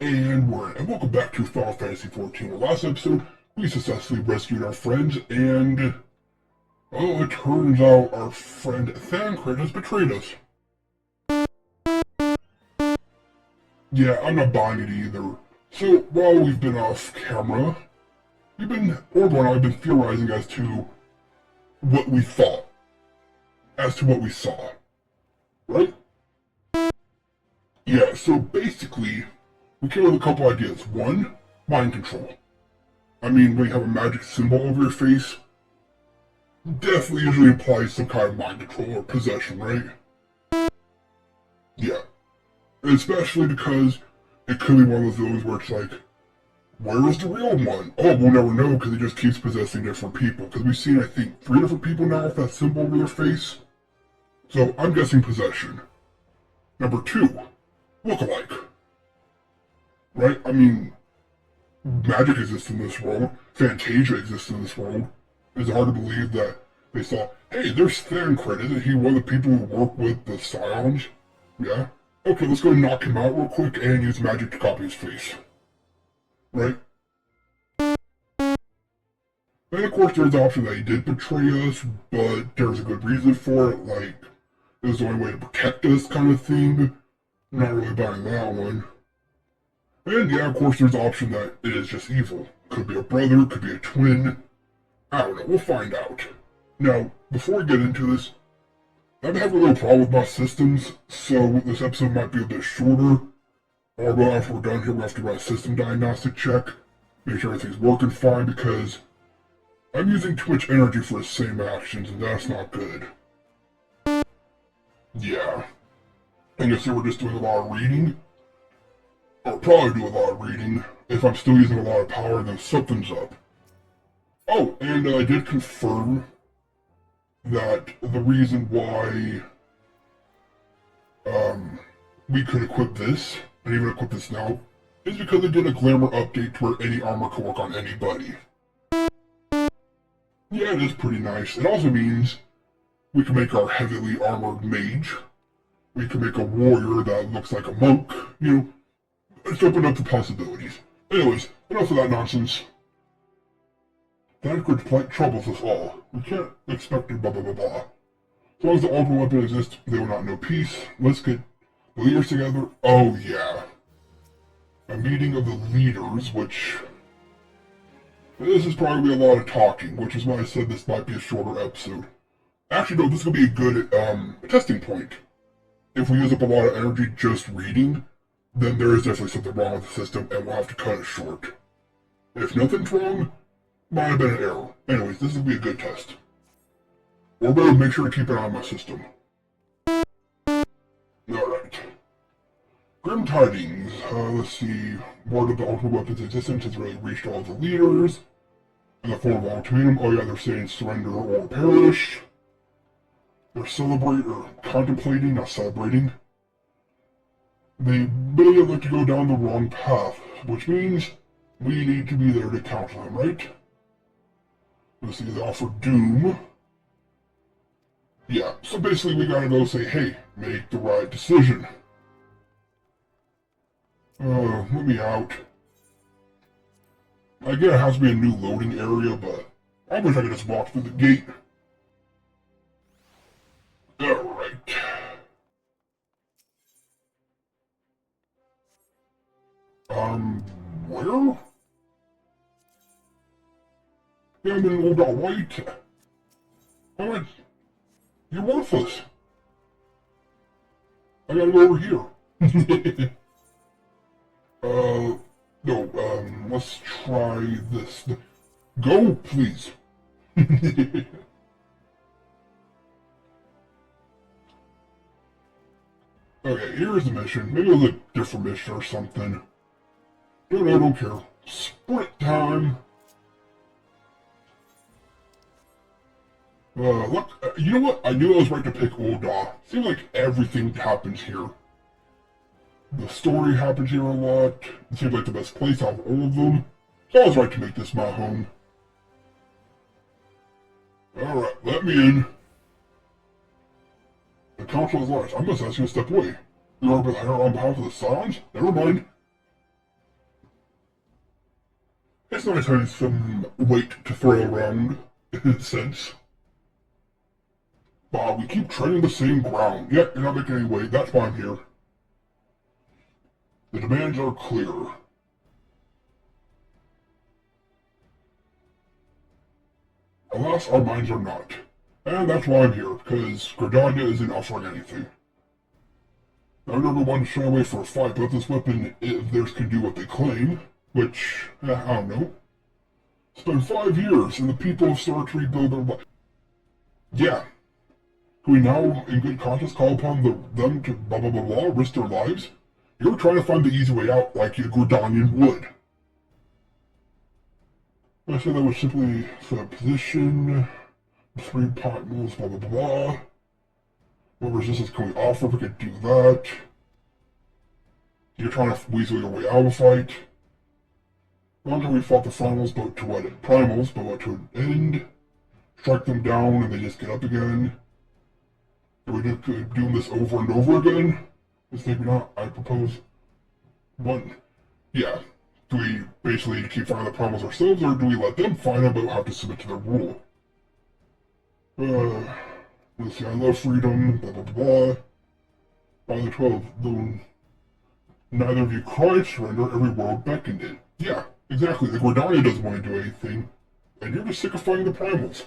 And we're in. And welcome back to Final Fantasy XIV. The last episode, we successfully rescued our friends, and it turns out our friend Thancred has betrayed us. Yeah, I'm not buying it either. So, while we've been off camera, Orbo and I have been theorizing as to what we thought, as to what we saw. Right? Yeah, so basically, we came up with a couple ideas. One, mind control. I mean, when you have a magic symbol over your face, definitely usually implies some kind of mind control or possession, right? Yeah. Especially because it could be one of those where it's like, where is the real one? Oh, we'll never know because it just keeps possessing different people. Because we've seen, I think, 3 different people now with that symbol over their face. So, I'm guessing possession. Number 2, look-alike. Right? I mean, magic exists in this world. Fantasia exists in this world. Is it hard to believe that they saw, hey, there's Thancred, isn't he one of the people who work with the Scions? Yeah? Okay, let's go knock him out real quick and use magic to copy his face. Right? And of course there's the option that he did betray us, but there's a good reason for it, like, it was the only way to protect us kind of thing. Not really buying that one. And yeah, of course there's the option that it is just evil. Could be a brother, could be a twin. I don't know, we'll find out. Now, before we get into this, I'm having a little problem with my systems, so this episode might be a bit shorter. Although after we're done here, we'll have to run a system diagnostic check, make sure everything's working fine, because I'm using too much energy for the same actions, and that's not good. Yeah. And you see we're just doing a lot of reading. I'll probably do a lot of reading. If I'm still using a lot of power, then something's up. Oh, and I did confirm that the reason why we could equip this, and even equip this now, is because they did a glamour update to where any armor can work on anybody. Yeah, it is pretty nice. It also means we can make our heavily armored mage. We can make a warrior that looks like a monk. You know, it's opened up the possibilities. Anyways, enough of that nonsense. Thancred's plight troubles us all. We can't expect it blah blah blah blah. As long as the ultimate weapon exists, they will not know peace. Let's get the leaders together. Oh yeah. A meeting of the leaders, which... this is probably a lot of talking, which is why I said this might be a shorter episode. Actually, no, this is going to be a good testing point. If we use up a lot of energy just reading, then there is definitely something wrong with the system, and we'll have to cut it short. If nothing's wrong, might have been an error. Anyways, this will be a good test. Orbo, make sure to keep an eye on my system. Alright. Grim tidings. Let's see. Word of the ultimate weapon's existence has really reached all the leaders. In the form of an ultimatum. Oh yeah, they're saying surrender or perish. They're contemplating, not celebrating. They may like to go down the wrong path, which means we need to be there to counsel them, right? Let's see, they offer doom. Yeah, so basically we gotta go say, hey, make the right decision. Let me out. I get it has to be a new loading area, but I wish I could just walk through the gate. Alright. Where? Yeah, I'm in an old white. Alright. You're worthless. I gotta go over here. No, let's try this. Go, please. Okay, here's the mission. Maybe a different mission or something. No, I don't care. Sprint time. Look, you know what? I knew I was right to pick Ul'dah. Seems like everything happens here. The story happens here a lot. It seems like the best place out of all of them. So I was right to make this my home. Alright, let me in. The council is large. I must ask you to step away. You are on behalf of the Scions? Never mind. It's nice having some weight to throw around, in a sense. But we keep treading the same ground. Yep, you're not making any weight. That's why I'm here. The demands are clear. Alas, our minds are not. And that's why I'm here, because Gridania isn't offering anything. I never wanted to shy away for a fight, but this weapon, if theirs can do what they claim, which, I don't know. It's been 5 years, and the people have started to rebuild their life. Yeah. Can we now, in good conscience, call upon them to blah blah blah blah, risk their lives? You're trying to find the easy way out, like a Gridanian would. I said that was simply set up position, 3 partners, blah blah blah. What resistance can we offer? We could do that. You're trying to weasel your way out of a fight. Not until we fought the finals, but to what? Primals, but what to an end. Strike them down and they just get up again. Are we just doing this over and over again? Just maybe not. I propose 1. Yeah. Do we basically keep fighting the primals ourselves, or do we let them fight them but have to submit to their rule? Let's see, I love freedom, blah blah blah. By the 12, though neither of you cried surrender, every world beckoned it. Yeah, exactly. The Gridania doesn't want to do anything, and you're just sick of fighting the primals.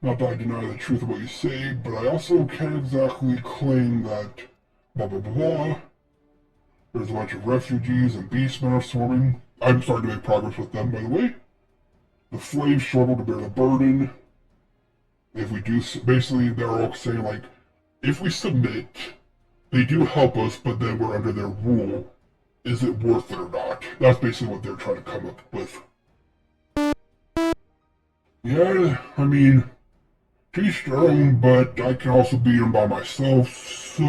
Not that I deny the truth of what you say, but I also can't exactly claim that blah blah blah. There's a bunch of refugees and beastmen are swarming. I'm starting to make progress with them, by the way. The slaves struggle to bear the burden. If we do, basically, they're all saying, like, if we submit, they do help us, but then we're under their rule. Is it worth it or not? That's basically what they're trying to come up with. Yeah, I mean, to each their own, but I can also beat them by myself, so...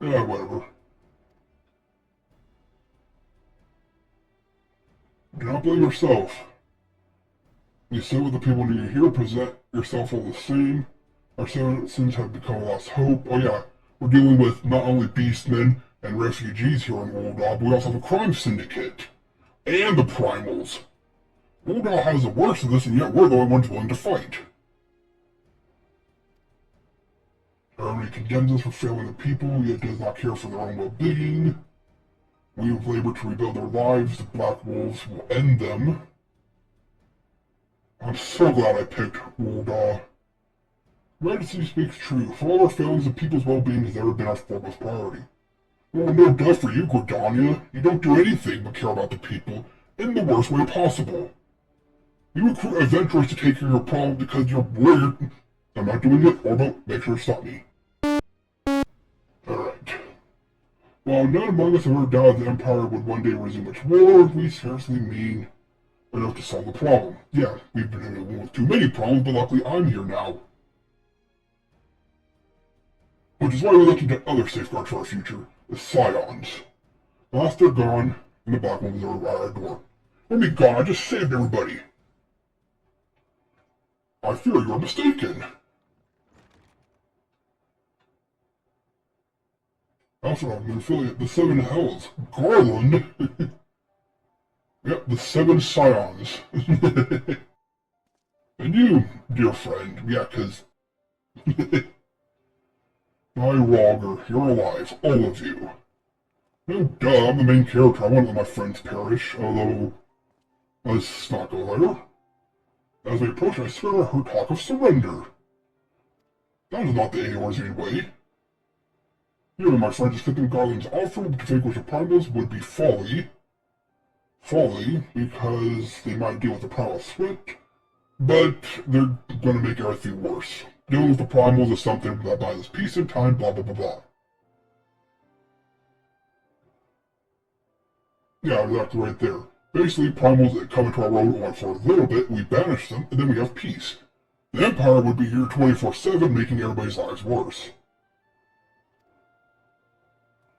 yeah, whatever. Do not blame yourself. You sit with the people near you here, present yourself all the same. Our citizens have become a lost hope. Oh yeah, we're dealing with not only beastmen and refugees here in Ul'dah, but we also have a crime syndicate. And the primals. Ul'dah has the worst of this, and yet we're the only ones willing to fight. Everybody condemns us for failing the people, yet does not care for their own well-being. We have labored to rebuild their lives. The Black Wolves will end them. I'm so glad I picked Ul'dah. Majesty speaks true. For all our failings, the people's well-being has never been our foremost priority. Well, no duh for you, Gridania. You don't do anything but care about the people in the worst way possible. You recruit adventurers to take care of your problem because you're worried. I'm not doing it, Orbo. Make sure to stop me. Alright. While none among us ever doubted the Empire would one day resume its war, we scarcely mean enough to solve the problem. Yeah, we've been in a war with too many problems, but luckily I'm here now. Which is why we're looking at other safeguards for our future, the Scions. Last they're gone, and the Black Ones are at our door. Let me gone, I just saved everybody. I fear you are mistaken. Also, I'm an affiliate, the 7 Hells. Garland? Yep, the 7 Scions. And you, dear friend, yeah, 'cause... My Roger, you're alive, all of you. No duh, I'm the main character, I won't let my friends perish, although... let's not go there. As we approach, I swear I heard talk of surrender. That is not the Aor's way. You and my friends accepting Garland's offer to take with your primals would be folly. Folly, because they might deal with the primal threat, but they're going to make everything worse. Dealing with the primals is something that buys us peace and time, blah blah blah blah. Yeah, exactly right there. Basically, primals that come into our world only for a little bit, we banish them, and then we have peace. The Empire would be here 24/7, making everybody's lives worse.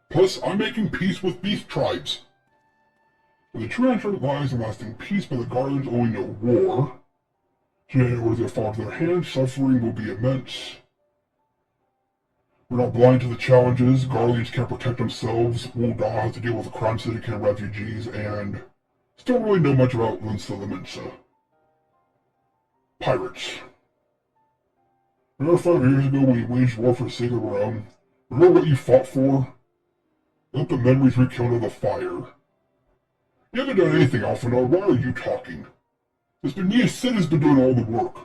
Plus, I'm making peace with beast tribes. But the true answer lies in lasting peace, but the Guardians only know war. Today, where they fall into their hands, suffering will be immense. We're not blind to the challenges. Guardians can't protect themselves. Ul'dah has to deal with a crime syndicate and refugees, and still don't really know much about Linsa. Pirates. Remember 5 years ago when you waged war for the sake of the realm? Remember what you fought for? Let the memories rekindle the fire. You haven't done anything, Alphanor. Why are you talking? It's been me and Sid has been doing all the work.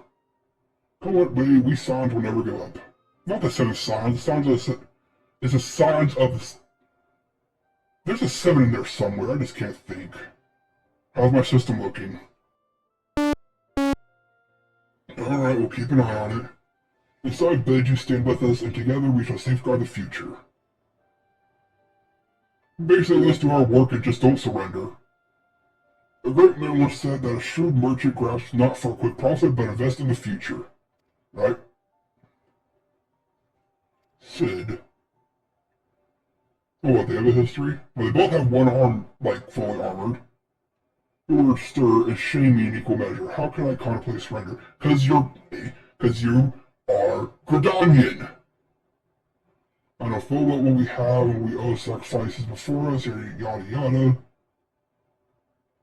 Come what way, we Signs will never give up. Not the 7 signs, the signs is the signs of the... There's a 7 in there somewhere, I just can't think. How's my system looking? Alright, we'll keep an eye on it. And so I bid you stand with us, and together we shall safeguard the future. Basically, let's do our work and just don't surrender. A great man once said that a shrewd merchant grasps not for a quick profit, but invests in the future. Right? Sid. Oh, what, they have a history? Well, they both have one arm, like, fully armored. Your stir is shaming in equal measure. How can I contemplate surrender? Cause you are Gridanian! I know full well what we have and we owe sacrifices before us, yada yada.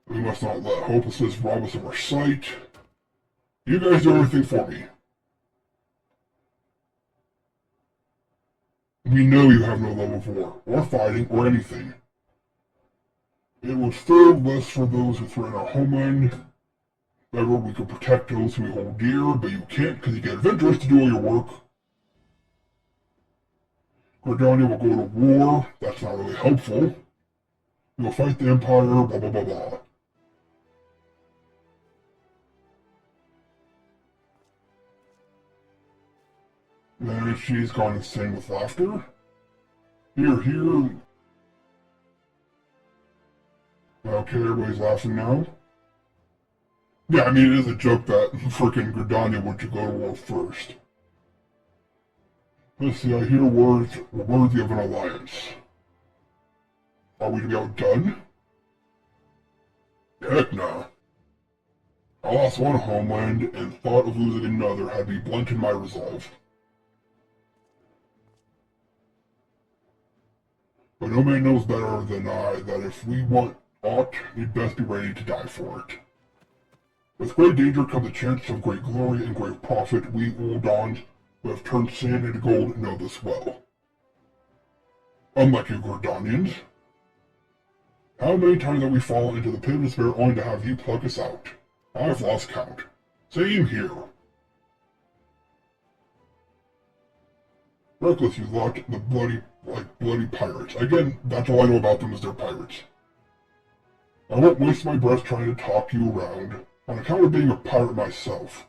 We must not let hopelessness rob us of our sight. You guys do everything for me. We know you have no love of war, or fighting, or anything. It was fair less for those who threaten our homeland. Ever we could protect those who we hold dear, but you can't because you get adventurers to do all your work. Gridania will go to war. That's not really helpful. We'll fight the Empire, blah blah blah blah. And she's gone insane with laughter. Here. Okay, everybody's laughing now. Yeah, I mean, it is a joke that frickin' Gridania would go to war first. Let's see, I hear words worthy of an alliance. Are we to be outdone? Heck nah. I lost one homeland, and thought of losing another had me blunted my resolve. But no man knows better than I that if we want aught, we'd best be ready to die for it. With great danger comes the chance of great glory and great profit. We Uldahs, who have turned sand into gold, know this well. Unlike you Gridanians. How many times have we fallen into the pit of despair only to have you pluck us out? I've lost count. Same here. Reckless, you lot, the bloody pirates. Again, that's all I know about them is they're pirates. I won't waste my breath trying to talk you around, on account of being a pirate myself.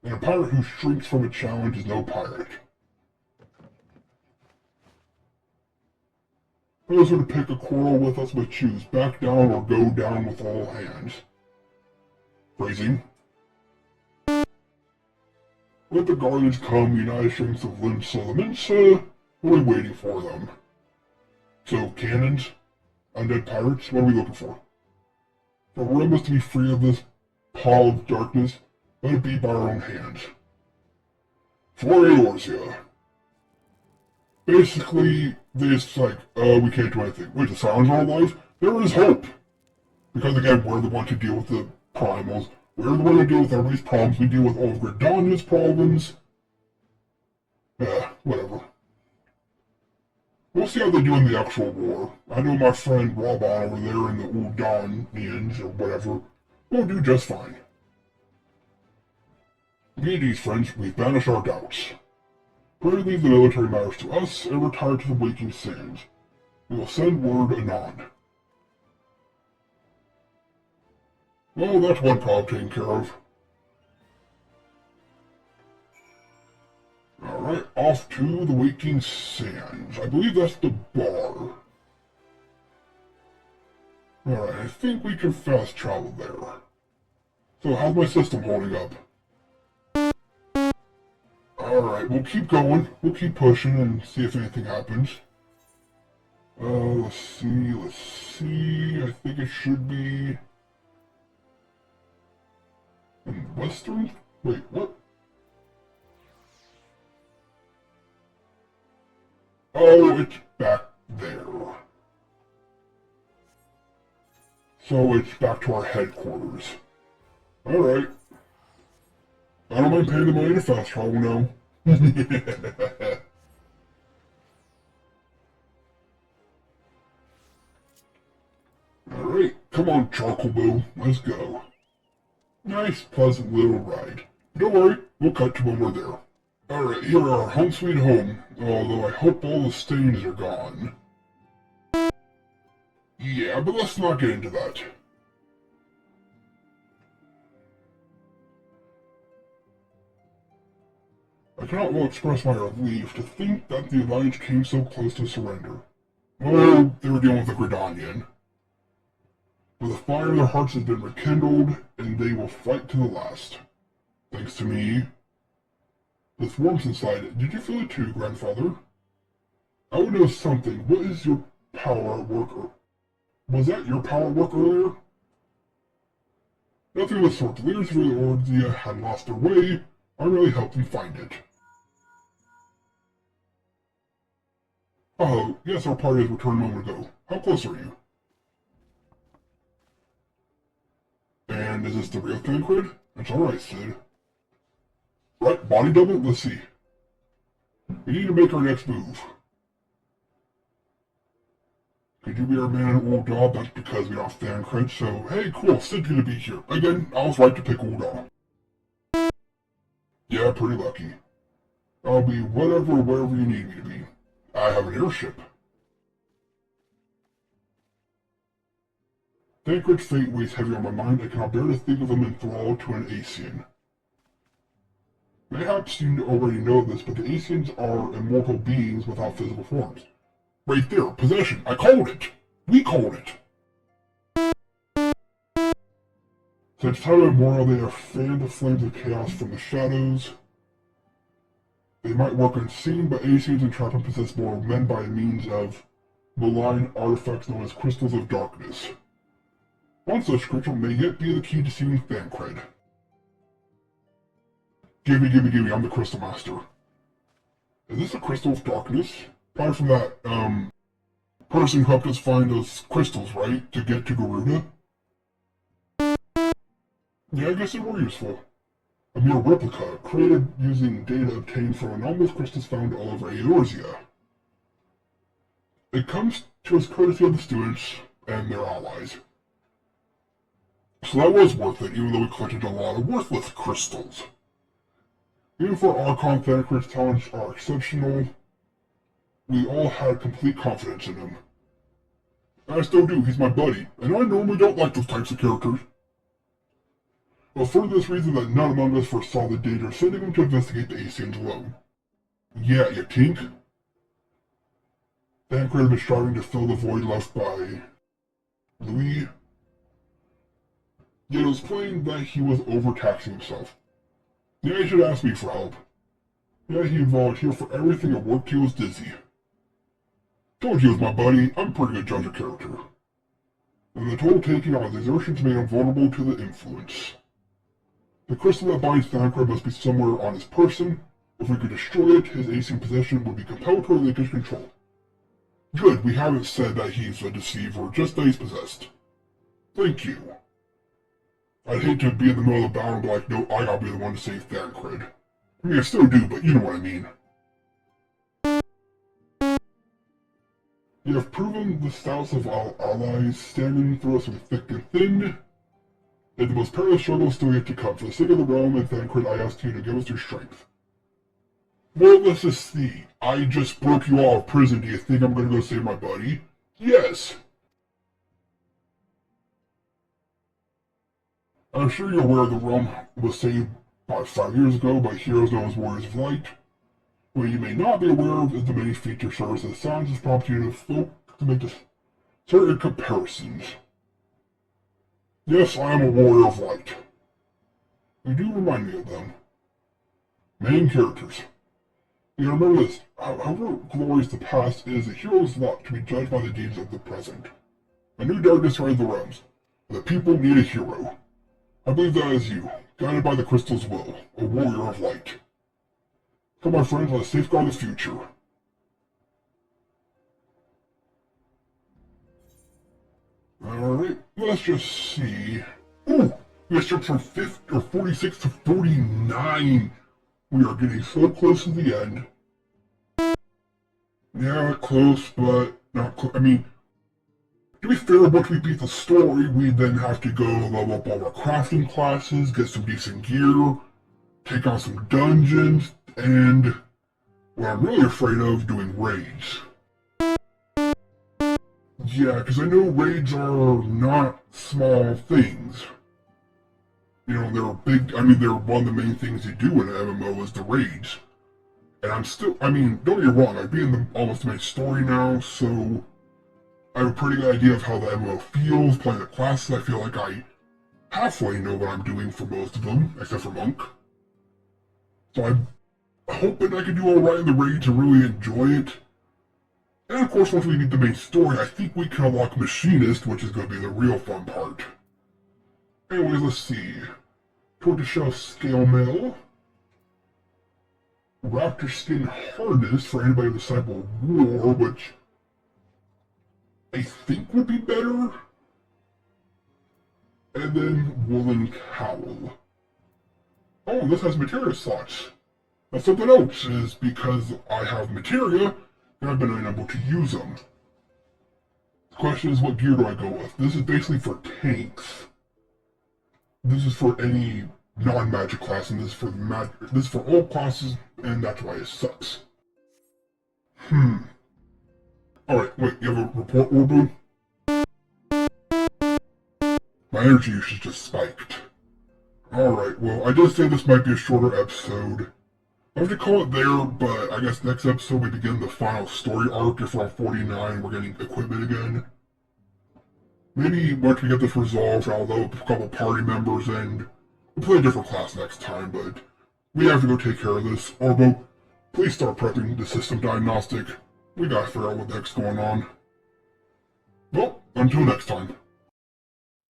And a pirate who shrinks from a challenge is no pirate. Those who would pick a quarrel with us must choose, back down or go down with all hands. Phrasing. Let the Guardians come, united strengths of Linsa, we'll be waiting for them. So, cannons? Undead pirates? What are we looking for? For our realm is to be free of this pall of darkness, let it be by our own hands. For Eorzea. Basically, it's like, we can't do anything. Wait, the silence our life? There is hope! Because again, we're the ones to deal with the primals. We're the ones to deal with everybody's problems. We deal with all of Gridania's problems. Whatever. We'll see how they do in the actual war. I know my friend Robon over there in the Uldahnians, or whatever, will do just fine. Me and these friends, we've banished our doubts. Pray leave the military matters to us, and retire to the waking sands. We will send word anon. Well, that's one problem taken care of. Alright, off to the Waking Sands. I believe that's the bar. Alright, I think we can fast travel there. So how's my system holding up? Alright, we'll keep going. We'll keep pushing and see if anything happens. Let's see. I think it should be... in Western? Wait, what? Oh, it's back there. So it's back to our headquarters. Alright. I don't mind paying the money to fast travel now. Alright, come on, Charcoal Boo, let's go. Nice, pleasant little ride. Don't worry, we'll cut to when we're there. Alright, here are our home sweet home, although I hope all the stains are gone. Yeah, but let's not get into that. I cannot well express my relief to think that the Alliance came so close to surrender. Well, they were dealing with the Gridanian. But the fire in their hearts has been rekindled, and they will fight to the last. Thanks to me. This warmth inside, did you feel it too, grandfather? I would know something. What is your power at work? Was that your power at work earlier? Nothing of the sort. The leaders of the Ordia had lost their way. I really helped them find it. Oh, yes, our party has returned a moment ago. How close are you? And is this the real Thancred? That's alright, Sid. Right, body double? Let's see. We need to make our next move. Could you be our man at Ul'dah? That's because we don't have Thancred, so hey, cool, Sid's gonna be here. Again, I was right to pick Ul'dah. Yeah, pretty lucky. I'll be whatever, wherever you need me to be. I have an airship. Thancred's fate weighs heavy on my mind. I cannot bear to think of him enthralled to an Asian. Mayhaps you already know this, but the Asians are immortal beings without physical forms. Right there, possession. I called it. We called it. Since time immemorial, they have fanned the flames of chaos from the shadows. They might work unseen, but Asians entrap and possess mortal men by means of malign artifacts known as crystals of darkness. One such crystal may yet be the key to seeing Thancred. Gimme, I'm the Crystal Master. Is this a crystal of darkness? Probably from that, person who helped us find those crystals, right? To get to Garuda? Yeah, I guess they were useful. A mere replica, created using data obtained from anomalous crystals found all over Eorzea. It comes to us courtesy of the students and their allies. So that was worth it, even though we collected a lot of worthless crystals. Even for Archon, Thancred's talents are exceptional. We all had complete confidence in him. I still do, he's my buddy, and I normally don't like those types of characters. But for this reason that none among us foresaw the danger of sending him to investigate the Asians alone. Yeah, you think? Thancred was striving to fill the void left by Louis. Yet it was plain that he was overtaxing himself. Yeah, he should ask me for help. Yeah, he'd volunteer for everything at work till he was dizzy. Told you he was my buddy, I'm a pretty good judge of character. And the total taking on his exertions made him vulnerable to the influence. The crystal that binds Thancred must be somewhere on his person. If we could destroy it, his Asian possession would be compelled to relinquish control. Good, we haven't said that he's a deceiver, just that he's possessed. Thank you. I'd hate to be in the middle of the battle and be like, no, I gotta be the one to save Thancred. I mean, I still do, but you know what I mean. You have proven the stoutness of our allies, standing through us with thick and thin. In the most perilous struggle still yet to come. For the sake of the realm and Thancred, I ask you to give us your strength. Well, let's just see. I just broke you out of prison. Do you think I'm gonna go save my buddy? Yes! I'm sure you're aware the realm was saved about 5 years ago by heroes known as Warriors of Light. What you may not be aware of is the many feature services that Silence has prompted you to folk to make certain comparisons. Yes, I am a Warrior of Light. They do remind me of them. Main characters. You remember this, however glorious the past is, a hero's lot to be judged by the deeds of the present. A new darkness rides the realms. The people need a hero. I believe that is you, guided by the crystal's will, a warrior of light. Come, my friends, let us safeguard the future. Alright, let's just see. Ooh, we just jumped from 46 to 49. We are getting so close to the end. Yeah, close, but not close. I mean, to be fair, once we beat the story, we then have to go level up all our crafting classes, get some decent gear, take on some dungeons, and what I'm really afraid of, doing raids. Yeah, because I know raids are not small things. You know, they're big, I mean, they're one of the main things you do in an MMO is the raids. And I'm still, I mean, don't get me wrong, I've been in the almost main story now, so I have a pretty good idea of how the MMO feels, playing the classes. I feel like I halfway know what I'm doing for most of them, except for Monk. So I'm hoping I can do alright in the raids and really enjoy it. And of course, once we beat the main story, I think we can unlock Machinist, which is going to be the real fun part. Anyways, let's see. Tortoiseshell Scale Mail. Raptor Skin Harness for anybody with Disciple War, which I think would be better. And then Woolen Cowl. Oh, this has materia slots. Now something else is because I have materia, and I've been unable to use them. The question is, what gear do I go with? This is basically for tanks. This is for any non-magic class, and this is for all classes, and that's why it sucks. Alright, wait, you have a report, Orbo? My energy usage just spiked. Alright, well, I did say this might be a shorter episode. I have to call it there, but I guess next episode we begin the final story arc. If we're on 49, we're getting equipment again. Maybe once we get this resolved, I'll load up a couple party members and we'll play a different class next time, but we have to go take care of this. Orbo, please start prepping the system diagnostic. We gotta figure out what the heck's going on. Well, until next time.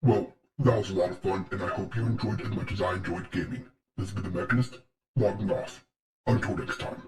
Well, that was a lot of fun, and I hope you enjoyed as much as I enjoyed gaming. This has been The Mechanist, logging off. Until next time.